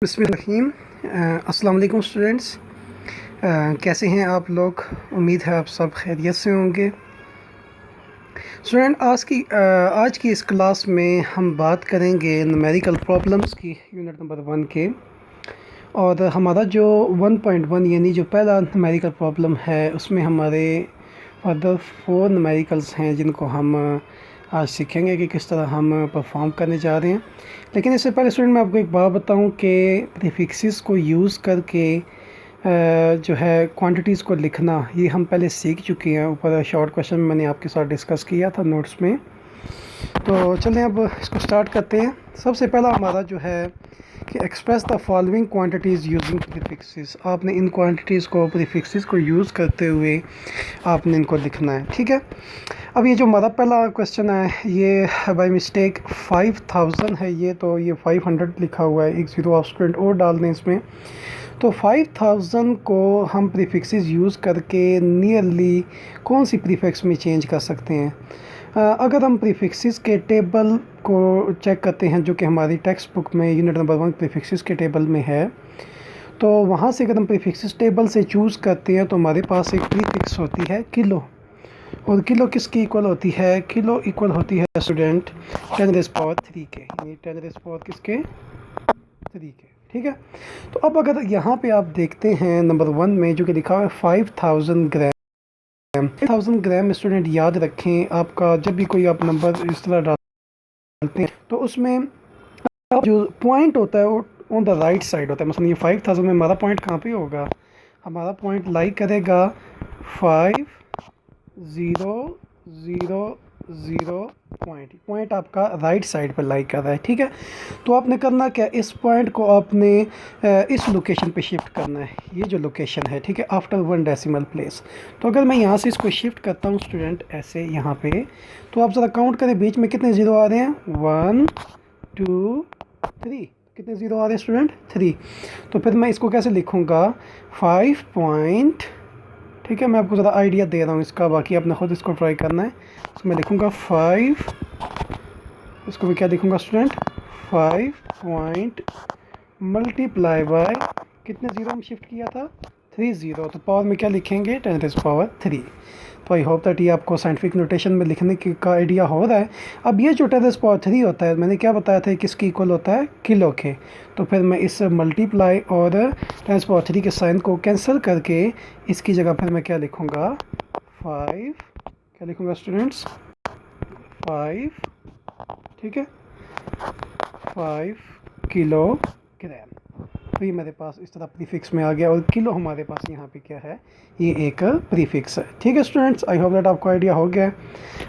बिस्मिल्लाहिर्रहमानिर्रहीम। अस्सलाम वालेकुम स्टूडेंट्स। कैसे हैं आप लोग? उम्मीद है आप सब खैरियत से होंगे। स्टूडेंट आज की इस क्लास में हम बात करेंगे न्यूमेरिकल प्रॉब्लम्स की, यूनिट नंबर 1 के। और हमारा जो 1.1 यानी जो पहला न्यूमेरिकल प्रॉब्लम है उसमें हमारे फर्दर 4 न्यूमेरिकल्स हैं जिनको हम आज सीखेंगे कि किस तरह हम परफॉर्म करने जा रहे हैं। लेकिन इससे पहले स्टूडेंट मैं आपको एक बात बताऊं कि प्रीफिक्सेस को यूज़ करके जो है क्वांटिटीज़ को लिखना ये हम पहले सीख चुके हैं। ऊपर शॉर्ट क्वेश्चन में मैंने आपके साथ डिस्कस किया था नोट्स में। तो चलें अब इसको स्टार्ट करते हैं। सबसे पहला हमारा जो है कि express the following quantities using prefixes. आपने इन क्वांटिटीज़ को प्रीफिक्सेस को यूज़ करते हुए आपने इनको लिखना है, ठीक है। अब ये जो हमारा पहला क्वेश्चन है ये बाय मिस्टेक 5000 है, ये 500 लिखा हुआ है। एक ज़ीरो आप स्टूडेंट और डाल दें इसमें। तो 5000 को हम प्रीफिक्सेस यूज़ करके नियरली कौन सी प्रीफिक्स में चेंज कर सकते हैं? अगर हम प्रीफिक्सेस के टेबल को चेक करते हैं जो कि हमारी टेक्स्ट बुक में यूनिट नंबर 1 प्रीफिक्सेस के टेबल में है, तो वहाँ से अगर हम प्रीफिक्सेस टेबल से चूज़ करते हैं तो हमारे पास एक प्रीफिक्स होती है किलो। और किलो किसकी इक्वल होती है? किलो इक्वल होती है स्टूडेंट 10⁻³ के, यानी 10⁻³ किसके? 3 के, ठीक है। तो अब अगर यहाँ पे आप देखते हैं नंबर 1 में जो कि लिखा हुआ है 5000 ग्राम। 5000 ग्राम स्टूडेंट याद रखें, आपका जब भी कोई आप नंबर इस तरह डालते हैं तो उसमें जो पॉइंट होता है वो ऑन द राइट साइड होता है। मतलब ये 5000 में हमारा पॉइंट कहाँ पे होगा? हमारा पॉइंट लाई करेगा 5 0 0 0 पॉइंट आपका राइट साइड पर लाई कर रहा है, ठीक है। तो आपने करना क्या, इस पॉइंट को आपने इस लोकेशन पे शिफ्ट करना है। ये जो लोकेशन है, ठीक है, आफ्टर 1 डेसिमल प्लेस। तो अगर मैं यहाँ से इसको शिफ्ट करता हूँ स्टूडेंट ऐसे यहाँ पे, तो आप ज़रा काउंट करें बीच में कितने ज़ीरो आ रहे हैं? 1 2 3। कितने ज़ीरो आ रहे हैं स्टूडेंट? 3। तो फिर मैं इसको कैसे लिखूँगा? 5 पॉइंट, ठीक है। मैं आपको ज़रा आइडिया दे रहा हूँ इसका, बाकी आपने ख़ुद इसको ट्राई करना है। तो मैं लिखूँगा 5, इसको मैं क्या लिखूँगा स्टूडेंट? 5 पॉइंट मल्टीप्लाई बाय कितने ज़ीरो हम शिफ्ट किया था? 3 ज़ीरो। तो पावर में क्या लिखेंगे? 10⁻³ तो आई होप दैट ये आपको साइंटिफिक नोटेशन में लिखने का आइडिया हो रहा है। अब ये जो 10⁻³ होता है, मैंने क्या बताया था किसकी इक्वल होता है? किलो के। तो फिर मैं इस मल्टीप्लाई और 10⁻³ के साइन को कैंसिल करके इसकी जगह फिर मैं क्या लिखूँगा? 5, क्या लिखूँगा स्टूडेंट्स? 5, ठीक है, 5 किलोग्राम। तो ये मेरे पास इस तरह प्रीफिक्स में आ गया और किलो हमारे पास यहाँ पे क्या है? ये एक प्रीफिक्स है, ठीक है स्टूडेंट्स। आई होप दैट आपको आइडिया हो गया है।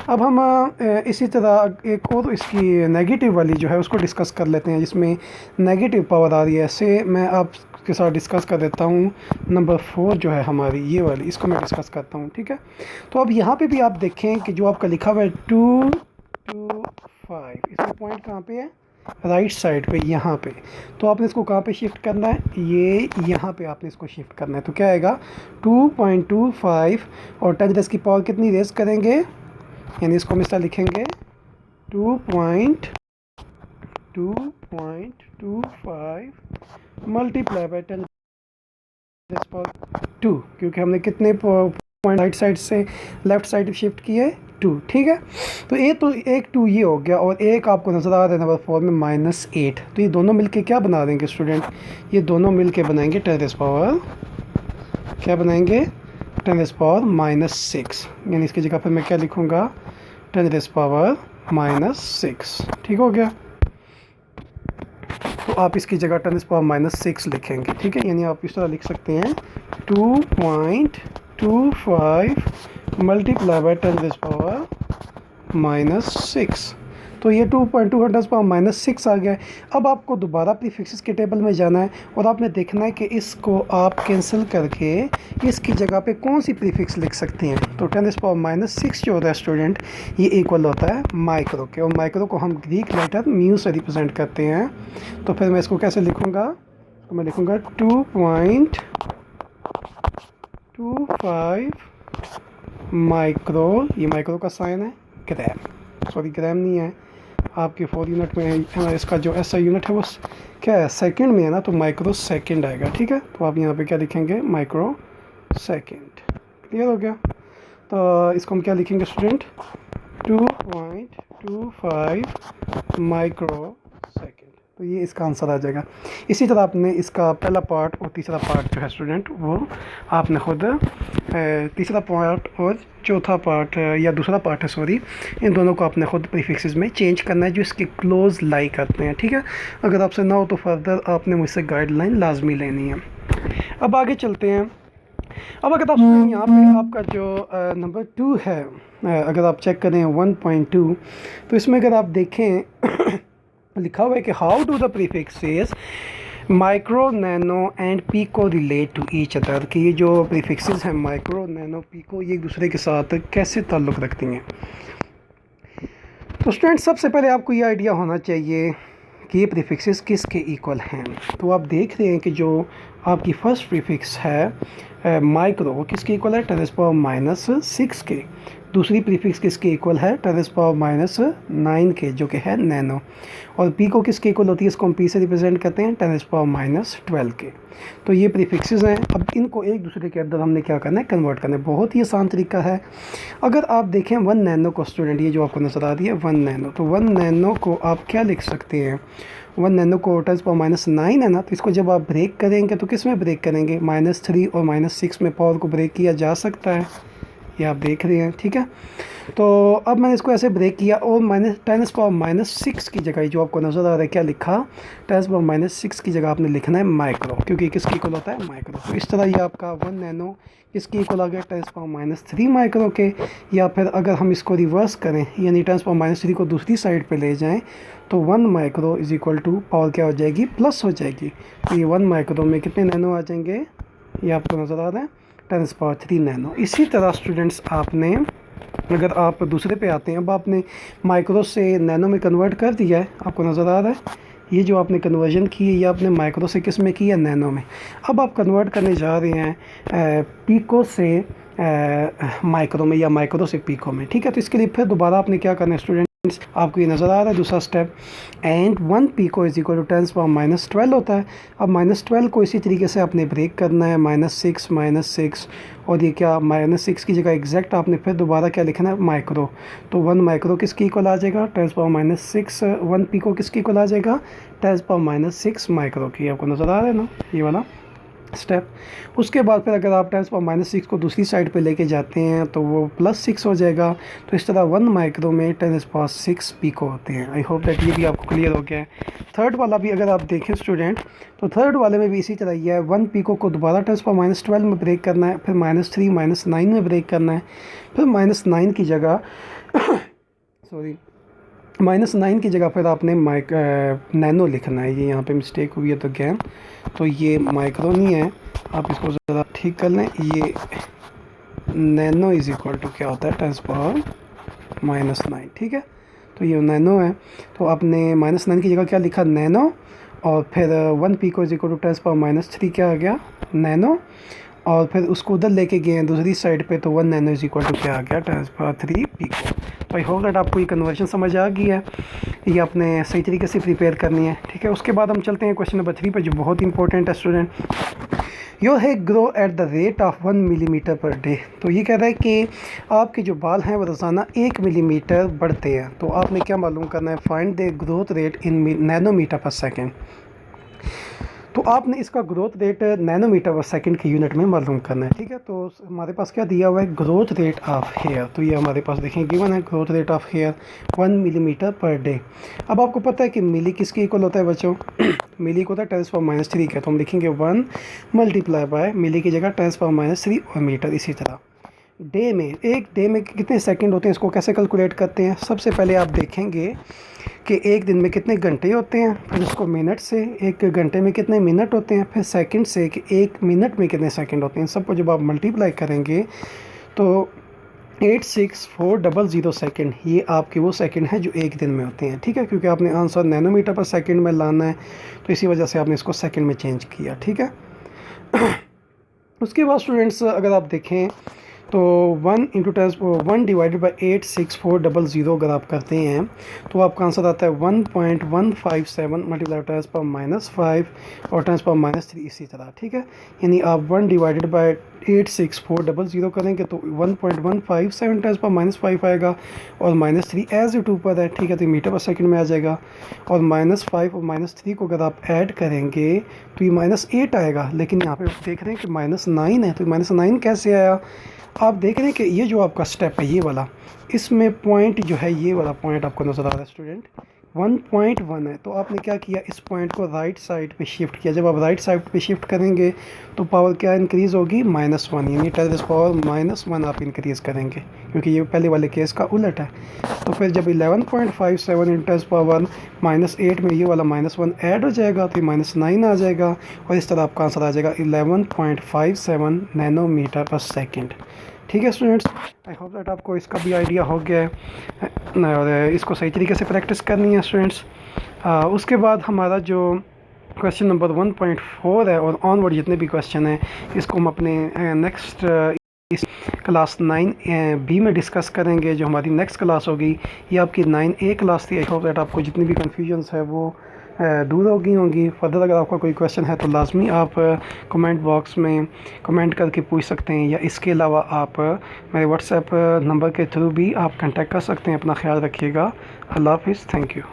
अब हम इसी तरह एक और इसकी नेगेटिव वाली जो है उसको डिस्कस कर लेते हैं, जिसमें नेगेटिव पावर आ रही है। ऐसे मैं आपके साथ डिस्कस कर देता हूँ नंबर 4 जो है हमारी, ये वाली, इसको मैं डिस्कस करता हूँ, ठीक है। तो अब यहाँ पर भी आप देखें कि जो आपका लिखा हुआ है 2 2 5, इसका पॉइंट कहाँ पे है? राइट साइड पे, यहाँ पे। तो आपने इसको कहाँ पे शिफ्ट करना है? ये यहाँ पे आपने इसको शिफ्ट करना है। तो क्या आएगा? 2.25 और 10 की पावर कितनी रेस करेंगे? यानी इसको हम इस तरह लिखेंगे 2.25 मल्टीप्लाई बाय 10⁻², क्योंकि हमने कितने पॉइंट राइट साइड से लेफ़्ट साइड शिफ्ट किए? 2, ठीक है। तो एक 2 ये हो गया और एक आपको नज़र आ रहा है नंबर 4 में -8। तो ये दोनों मिलके क्या बना देंगे स्टूडेंट? ये दोनों मिलके बनाएंगे 10⁻, क्या बनाएंगे? 10⁻⁻6। यानी इसकी जगह पर मैं क्या लिखूँगा? 10⁻⁻6, ठीक हो गया। तो आप इसकी जगह 10⁻⁻6 लिखेंगे, ठीक है। यानी आप इस तरह लिख सकते हैं 2.25 मल्टीप्लाई बाय 10⁻⁻6। तो ये 2.2 10⁻⁻6 आ गया है। अब आपको दोबारा प्रीफिक्सेस के टेबल में जाना है और आपने देखना है कि इसको आप कैंसिल करके इसकी जगह पे कौन सी प्रीफिक्स लिख सकते हैं। तो 10⁻⁻6 जो होता है स्टूडेंट, ये इक्वल होता है माइक्रो के, और माइक्रो को हम ग्रीक लेटर म्यू से रिप्रेजेंट करते हैं। तो फिर मैं इसको कैसे लिखूँगा? तो मैं लिखूँगा 2.25 माइक्रो, ये माइक्रो का साइन है, ग्राम, सॉरी ग्राम नहीं है, आपके 4 यूनिट में इसका जो एसआई यूनिट है वो क्या है, सेकंड में है ना, तो माइक्रो सेकंड आएगा। ठीक है, तो आप यहाँ पे क्या लिखेंगे, माइक्रो सेकंड। क्लियर हो गया। तो इसको हम क्या लिखेंगे स्टूडेंट, 2.25 माइक्रो सेकंड। तो ये इसका आंसर आ जाएगा। इसी तरह आपने इसका पहला पार्ट और तीसरा पार्ट जो है स्टूडेंट, वो आपने खुद तीसरा पार्ट और चौथा पार्ट या दूसरा पार्ट है सॉरी, इन दोनों को आपने खुद प्रीफिक्सेस में चेंज करना है जो इसके क्लोज लाई करते हैं। ठीक है, अगर आपसे ना हो तो फर्दर आपने मुझसे गाइडलाइन लाजमी लेनी है। अब आगे चलते हैं। अब अगर आप यहाँ पे आपका जो नंबर 2 है, अगर आप चेक करें 1.2, तो इसमें अगर आप देखें लिखा हुआ है कि how do the prefixes micro, nano and pico relate to each other, कि ये जो प्रीफिक्सेस हैं माइक्रो, नैनो, पीको, ये एक दूसरे के साथ कैसे ताल्लुक़ रखती हैं। तो स्टूडेंट सबसे पहले आपको ये आइडिया होना चाहिए कि ये प्रीफिक्सेस किसके इक्वल हैं। तो आप देख रहे हैं कि जो आपकी फर्स्ट प्रीफिक्स है माइक्रो, वो किसके इक्वल है, 10⁻⁻6 के। दूसरी प्रीफिक्स किसके इक्वल है, 10⁻⁹ के, जो कि है नैनो। और पी को किसके इक्वल होती है, इसको हम पी से रिप्रेजेंट करते हैं 10⁻12 के। तो ये प्रीफिक्सेस हैं। अब इनको एक दूसरे के अंदर हमने क्या करना है, कन्वर्ट करना है। बहुत ही आसान तरीका है। अगर आप देखें 1 नैनो को स्टूडेंट, ये जो आपको नज़र आ रही है 1 नैनो, तो 1 नैनो को आप क्या लिख सकते हैं, 1 नैनो को 10⁻⁹ है ना, तो इसको जब आप ब्रेक करेंगे तो किस में ब्रेक करेंगे, -3 और -6 में पावर को ब्रेक किया जा सकता है, ये आप देख रहे हैं। ठीक है, तो अब मैंने इसको ऐसे ब्रेक किया और -10⁻⁻6 की जगह जो आपको नज़र आ रहा है क्या लिखा, 10⁻⁻6 की जगह आपने लिखना है माइक्रो, क्योंकि किसकी इक्वल होता है, माइक्रो। तो इस तरह ये आपका 1 नैनो किसकी इक्वल आ गया, 10⁻³ माइक्रो के। या फिर अगर हम इसको रिवर्स करें, यानी 10⁻³ को दूसरी साइड पे ले जाएं, तो 1 micro is equal to power क्या हो जाएगी, प्लस हो जाएगी। तो ये 1 माइक्रो में कितने नैनो आ जाएंगे, ये आपको नज़र आ रहा है 10⁻³ नैनो। इसी तरह स्टूडेंट्स आपने, अगर आप दूसरे पे आते हैं, अब आपने माइक्रो से नैनो में कन्वर्ट कर दिया है, आपको नज़र आ रहा है ये जो आपने कन्वर्जन की है, ये आपने माइक्रो से किस में की है, नैनो में। अब आप कन्वर्ट करने जा रहे हैं पीको से माइक्रो में या माइक्रो से पीको में। ठीक है, तो इसके लिए फिर दोबारा आपने क्या करना है स्टूडेंट्स, आपको ये नज़र आ रहा है दूसरा step, and 1 pico is equal to 10⁻12 होता है। अब -12 को इसी तरीके से आपने ब्रेक करना है, -6 और ये क्या, -6 की जगह एग्जैक्ट आपने फिर दोबारा क्या लिखना है, माइक्रो। तो 1 माइक्रो किसकी इक्वल आ जाएगा, 10⁻6, 1 पीको किसकी इक्वल आ जाएगा, 10⁻6 माइक्रो की। आपको नज़र आ रहा है ना ये वाला स्टेप। उसके बाद फिर अगर आप 10⁻6 को दूसरी साइड पे लेके जाते हैं तो वो +6 हो जाएगा। तो इस तरह 1 माइक्रो में 10⁻6 पीको होते हैं। आई होप दैट ये भी आपको क्लियर हो गया है। थर्ड वाला भी अगर आप देखें स्टूडेंट, तो थर्ड वाले में भी इसी तरह ही है, 1 पीको को दोबारा 10⁻12 में ब्रेक करना है, फिर -3 -9 में ब्रेक करना है, फिर -9 की जगह सॉरी -9 की जगह फिर आपने नैनो लिखना है। ये यहाँ पे मिस्टेक हुई है तो गैम, तो ये माइक्रो नहीं है, आप इसको ज़रा ठीक कर लें। ये नैनो इज़ इक्वल टू क्या होता है, 10⁻⁹। ठीक है, तो ये नैनो है, तो आपने -9 की जगह क्या लिखा, नैनो, और फिर 1 पीको इज़ इक्वल टू 10⁻³ क्या आ गया, नैनो, और फिर उसको उधर लेके गए हैं दूसरी साइड पे, तो 1 नैनो इज़ इक्वल टू क्या आ गया, 10⁻³ पीको। तो आई होप दैट आपको ये कन्वर्जन समझ आ गई है, ये आपने सही तरीके से प्रिपेयर करनी है। ठीक है, उसके बाद हम चलते हैं क्वेश्चन नंबर 3 पर, जो बहुत इंपॉर्टेंट है student. Your hair grow at the rate of 1 millimetre per day. तो ये कह रहा है कि आपके जो बाल हैं वो रोज़ाना 1 मिलीमीटर बढ़ते हैं। तो आपने क्या मालूम करना है, find the growth rate in nanometre per second. तो आपने इसका growth rate nanometre per second की यूनिट में मालूम करना है। ठीक है, तो हमारे पास क्या दिया हुआ है, ग्रोथ रेट ऑफ हेयर। तो ये हमारे पास देखें गिवन है, growth rate of hair 1 millimetre per day. अब आपको पता है कि मिली किसके इक्वल होता है बच्चों, मिली को होता है 10⁻³ का, तो हम लिखेंगे 1 मल्टीप्लाई बाय मिली की जगह 10⁻³ और मीटर। इसी तरह डे में, एक डे में कितने सेकंड होते हैं, इसको कैसे कैलकुलेट करते हैं। सबसे पहले आप देखेंगे कि एक दिन में कितने घंटे होते हैं, फिर उसको मिनट से, एक घंटे में कितने मिनट होते हैं, फिर सेकंड से कि एक मिनट में कितने सेकंड होते हैं। सबको जब आप मल्टीप्लाई करेंगे तो 86400 सेकंड, ये आपके वो सेकंड हैं जो एक दिन में होते हैं। ठीक है, क्योंकि आपने आंसर नैनोमीटर पर सेकंड में लाना है, तो इसी वजह से आपने इसको सेकंड में चेंज किया। ठीक है, उसके बाद स्टूडेंट्स अगर आप देखें तो 1 डिवाइडेड बाई 86400 अगर आप करते हैं तो आपका आंसर आता है 1.157 मल्टीप्लाई टेंस पावर -5 और टेंस पावर -3 इसी तरह, ठीक है। यानी आप 1 डिवाइडेड बाई 86400 करेंगे तो 1.157 टेंस पावर -5 आएगा और -3 एज इट ऊपर है, ठीक है, तो मीटर पर सेकंड में आ जाएगा। और -5 और -3 को अगर आप ऐड करेंगे तो ये -8 आएगा, लेकिन यहाँ पे आप देख रहे हैं कि -9 है, तो -9 कैसे आया? आप देख रहे हैं कि ये जो आपका स्टेप है ये वाला, इसमें पॉइंट जो है ये वाला पॉइंट आपको नज़र आ रहा है स्टूडेंट 1.1 है। तो आपने क्या किया, इस पॉइंट को राइट साइड पे शिफ्ट किया। जब आप राइट साइड पे शिफ्ट करेंगे तो पावर क्या इंक्रीज़ होगी, -1, यानी टेरेस पावर -1 आप इंक्रीज़ करेंगे, क्योंकि ये पहले वाले केस का उलट है। तो फिर जब 11.57 इन टेरेस पावर -8 में ये वाला -1 ऐड हो जाएगा तो ये -9 आ जाएगा और इस तरह आपका आंसर आ जाएगा 11.57 नैनोमीटर पर सेकेंड। ठीक है स्टूडेंट्स, आई होप दैट आपको इसका भी आइडिया हो गया है और इसको सही तरीके से प्रैक्टिस करनी है स्टूडेंट्स। उसके बाद हमारा जो क्वेश्चन नंबर 1.4 है और ऑनवर्ड जितने भी क्वेश्चन हैं इसको हम अपने नेक्स्ट इस क्लास 9B में डिस्कस करेंगे। जो हमारी नेक्स्ट क्लास होगी ये आपकी 9A क्लास थी। आई होप दैट आपको जितनी भी कन्फ्यूजन्स है वो दूर हो गई होंगी। फर्दर अगर आपका कोई क्वेश्चन है तो लाजमी आप कमेंट बॉक्स में कमेंट करके पूछ सकते हैं, या इसके अलावा आप मेरे व्हाट्सएप नंबर के थ्रू भी आप कांटेक्ट कर सकते हैं। अपना ख्याल रखिएगा। अल्लाह हाफिज़, थैंक यू।